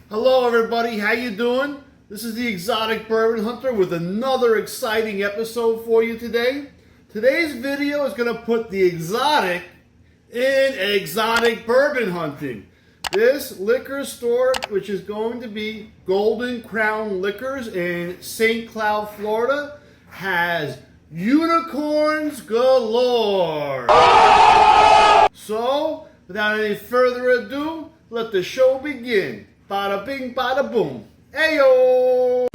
Hello everybody, how you doing? This is the Exotic Bourbon Hunter with another exciting episode for you today. Today's video is going to put the exotic in exotic bourbon hunting. This liquor store, which is going to be Golden Crown Liquors in St. Cloud, Florida, has unicorns galore. So, without any further ado, let the show begin. Bada bing, bada boom. Ayo!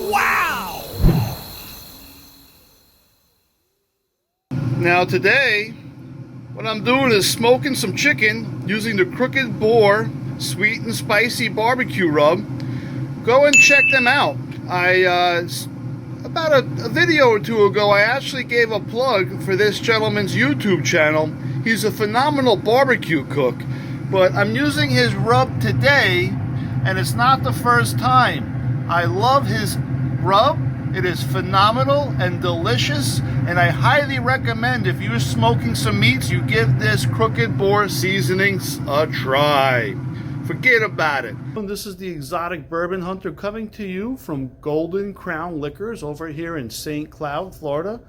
Wow! Now today, what I'm doing is smoking some chicken using the Crooked Boar Sweet and Spicy Barbecue Rub. Go and check them out. About a video or two ago, I actually gave a plug for this gentleman's YouTube channel. He's a phenomenal barbecue cook, but I'm using his rub today, and it's not the first time. I love his rub. It is phenomenal and delicious, and I highly recommend if you're smoking some meats, you give this Crooked Boar seasonings a try. Forget about it. This is the Exotic Bourbon Hunter coming to you from Golden Crown Liquors over here in St. Cloud, Florida.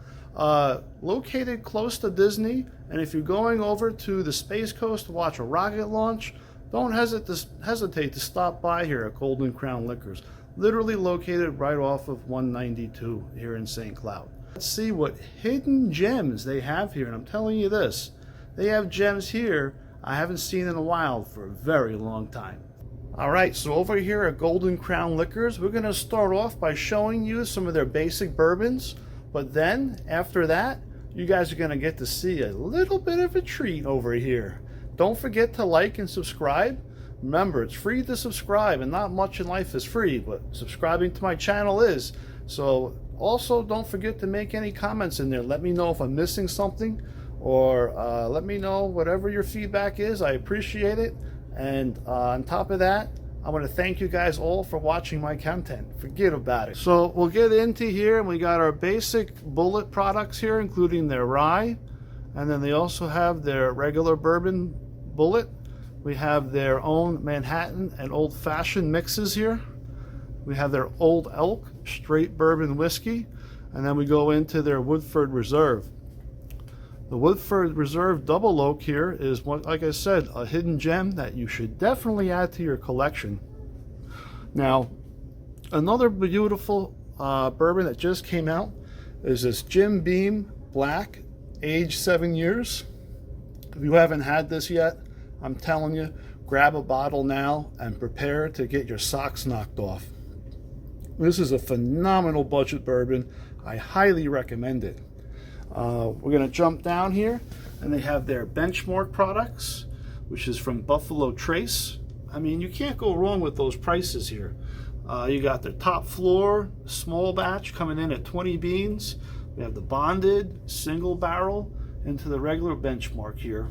Located close to Disney, and if you're going over to the Space Coast to watch a rocket launch, don't hesitate to stop by here at Golden Crown Liquors. Literally located right off of 192 here in St. Cloud. Let's see what hidden gems they have here, and I'm telling you this, they have gems here I haven't seen in a while for a very long time. Alright, so over here at Golden Crown Liquors, we're going to start off by showing you some of their basic bourbons, but then after that, you guys are going to get to see a little bit of a treat over here. Don't forget to like and subscribe. Remember, it's free to subscribe, and not much in life is free, but subscribing to my channel is. So also don't forget to make any comments in there. Let me know if I'm missing something, or let me know whatever your feedback is. I appreciate it. And on top of that, I want to thank you guys all for watching my content. Forget about it. So we'll get into here, and we got our basic bullet products here, including their rye, and then they also have their regular bourbon bullet. We have their own Manhattan and Old Fashioned mixes here. We have their Old Elk straight bourbon whiskey, and then we go into their Woodford Reserve. The Woodford Reserve Double Oak here is, like I said, a hidden gem that you should definitely add to your collection. Now, another beautiful bourbon that just came out is this Jim Beam Black, aged 7 years. If you haven't had this yet, I'm telling you, grab a bottle now and prepare to get your socks knocked off. This is a phenomenal budget bourbon. I highly recommend it. We're going to jump down here, and they have their Benchmark products, which is from Buffalo Trace. I mean, you can't go wrong with those prices here. You got their top floor small batch coming in at 20 beans. We have the bonded single barrel into the regular Benchmark here.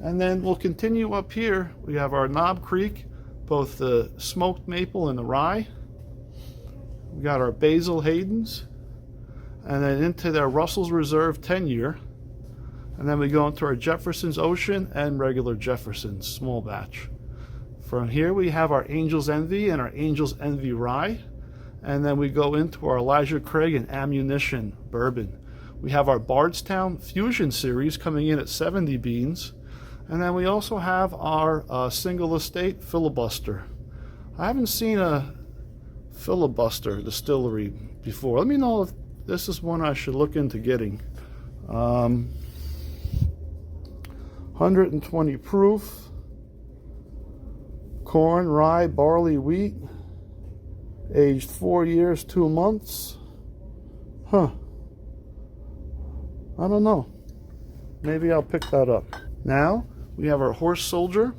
And then we'll continue up here. We have our Knob Creek, both the smoked maple and the rye. We got our Basil Hayden's, and then into their Russell's Reserve 10-year. And then we go into our Jefferson's Ocean and regular Jefferson's small batch. From here we have our Angel's Envy and our Angel's Envy Rye. And then we go into our Elijah Craig and Ammunition Bourbon. We have our Bardstown Fusion Series coming in at 70 beans. And then we also have our Single Estate Filibuster. I haven't seen a Filibuster distillery before. Let me know if this is one I should look into getting. 120 proof. Corn, rye, barley, wheat. Aged 4 years, 2 months. Huh. I don't know. Maybe I'll pick that up. Now, we have our Horse Soldier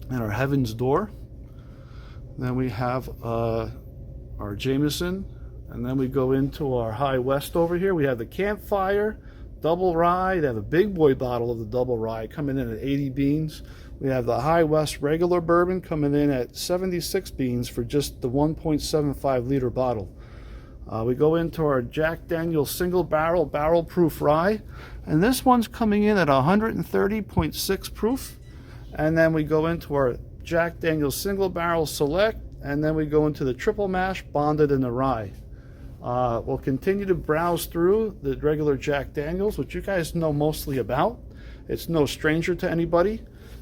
and our Heaven's Door. Then we have our Jameson. And then we go into our High West over here. We have the Campfire Double Rye. They have a big boy bottle of the Double Rye coming in at 80 beans. We have the High West regular bourbon coming in at 76 beans for just the 1.75 liter bottle. We go into our Jack Daniel's single barrel proof rye, and this one's coming in at 130.6 proof. And then we go into our Jack Daniel's single barrel select, and then we go into the triple mash bonded in the rye. We'll continue to browse through the regular Jack Daniel's, which you guys know mostly about. It's no stranger to anybody.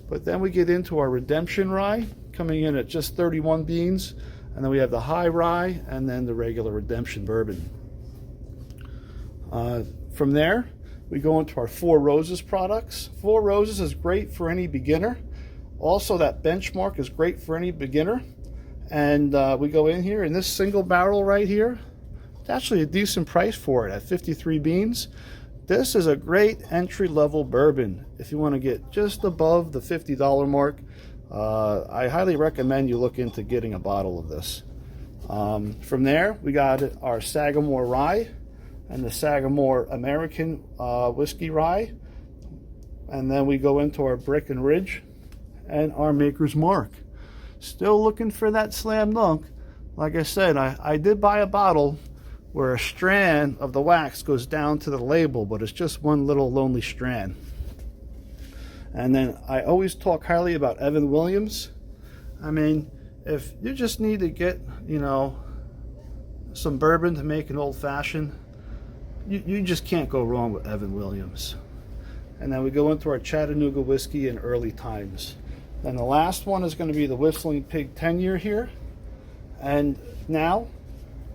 But then we get into our Redemption rye, coming in at just 31 beans. And then we have the high rye, and then the regular Redemption bourbon. From there, we go into our Four Roses products. Four Roses is great for any beginner. Also, that benchmark is great for any beginner. And we go in here, and this single barrel right here, it's actually a decent price for it at 53 beans. This is a great entry-level bourbon. If you want to get just above the $50 mark, I highly recommend you look into getting a bottle of this. From there, we got our Sagamore Rye and the Sagamore American Whiskey Rye. And then we go into our Brick and Ridge and our Maker's Mark. Still looking for that slam dunk. Like I said, I did buy a bottle where a strand of the wax goes down to the label, but it's just one little lonely strand. And then I always talk highly about Evan Williams. I mean, if you just need to get, you know, some bourbon to make an old fashioned, you just can't go wrong with Evan Williams. And then we go into our Chattanooga whiskey in early times. Then the last one is going to be the Whistling Pig 10-year here. And now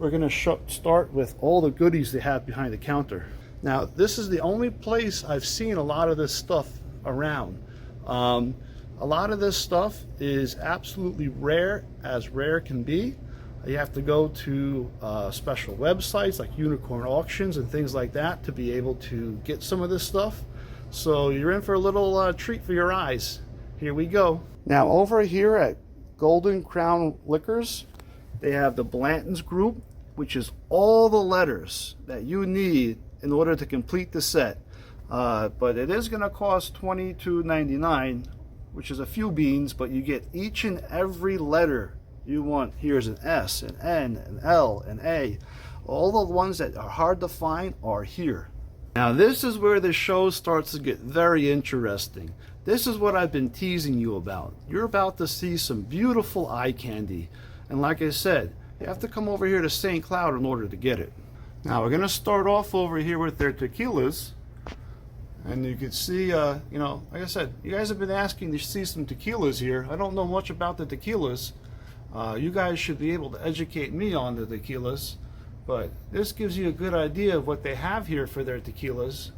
we're going to start with all the goodies they have behind the counter. Now, this is the only place I've seen a lot of this stuff around. A lot of this stuff is absolutely rare, as rare can be. You have to go to special websites like unicorn auctions and things like that to be able to get some of this stuff. So you're in for a little treat for your eyes. Here we go. Now over here at Golden Crown Liquors, they have the Blanton's Group, which is all the letters that you need in order to complete the set. But it is going to cost $22.99, which is a few beans, but you get each and every letter you want. Here's an S, an N, an L, an A. All the ones that are hard to find are here. Now this is where the show starts to get very interesting. This is what I've been teasing you about. You're about to see some beautiful eye candy. And like I said, you have to come over here to St. Cloud in order to get it. Now we're going to start off over here with their tequilas. And you can see, you know, like I said, you guys have been asking to see some tequilas here. I don't know much about the tequilas. You guys should be able to educate me on the tequilas. But this gives you a good idea of what they have here for their tequilas,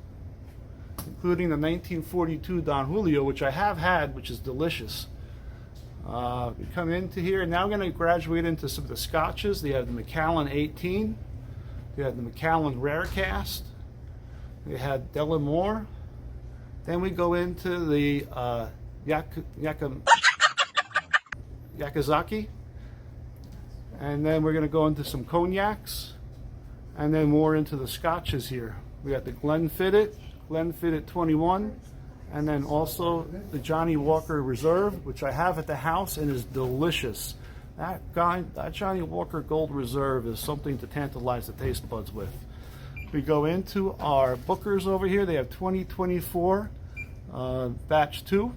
including the 1942 Don Julio, which I have had, which is delicious. We come into here, and now I'm going to graduate into some of the scotches. They have the Macallan 18. They have the Macallan Rare Cast. They had Delamore. Then we go into the Yakizaki. And then we're going to go into some cognacs. And then more into the scotches here. We got the Glenfiddich 21. And then also the Johnny Walker Reserve, which I have at the house and is delicious. That Johnny Walker Gold Reserve is something to tantalize the taste buds with. We go into our Bookers over here. They have 2024 batch 2.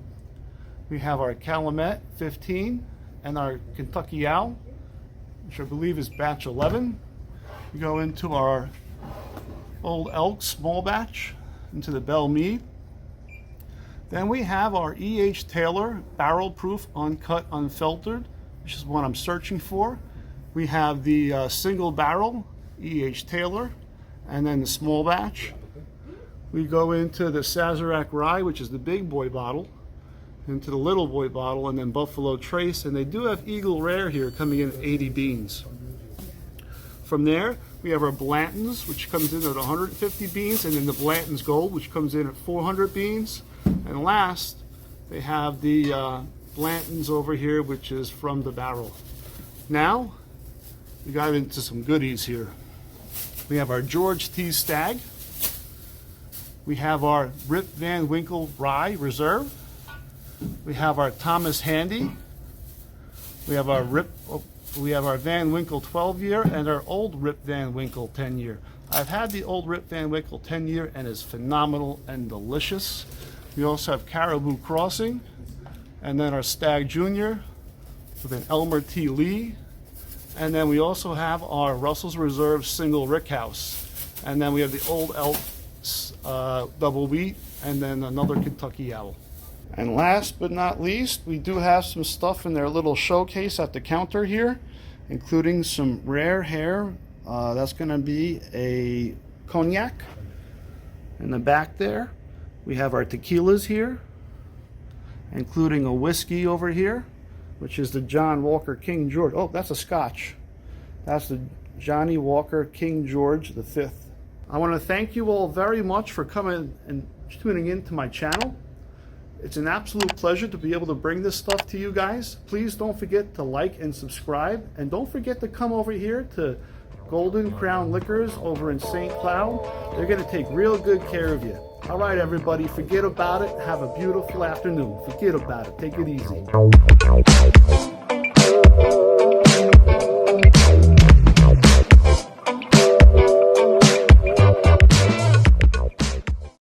We have our Calumet 15 and our Kentucky Owl, which I believe is batch 11. We go into our Old Elk small batch, into the Belle Meade. Then we have our E.H. Taylor barrel proof uncut unfiltered, which is what I'm searching for. We have the single barrel E.H. Taylor, and then the small batch. We go into the Sazerac Rye, which is the big boy bottle, into the little boy bottle, and then Buffalo Trace. And they do have Eagle Rare here coming in at 80 beans. From there, we have our Blanton's, which comes in at 150 beans, and then the Blanton's Gold, which comes in at 400 beans. And last, they have the Blanton's over here, which is from the barrel. Now, we got into some goodies here. We have our George T. Stagg. We have our Rip Van Winkle Rye Reserve. We have our Thomas Handy. We have our we have our Van Winkle 12-year and our Old Rip Van Winkle 10-year. I've had the Old Rip Van Winkle 10-year and it's phenomenal and delicious. We also have Caribou Crossing, and then our Stag Junior with an Elmer T. Lee, and then we also have our Russell's Reserve Single Rickhouse, and then we have the Old Elk Double Wheat, and then another Kentucky Owl. And last but not least, we do have some stuff in their little showcase at the counter here, including some rare hair. That's going to be a cognac. In the back there, we have our tequilas here, including a whiskey over here, which is the John Walker King George. Oh, that's a Scotch. That's the Johnny Walker King George V. I want to thank you all very much for coming and tuning in to my channel. It's an absolute pleasure to be able to bring this stuff to you guys. Please don't forget to like and subscribe, and don't forget to come over here to Golden Crown Liquors over in St. Cloud. They're going to take real good care of you. All right, everybody, forget about it. Have a beautiful afternoon. Forget about it. Take it easy.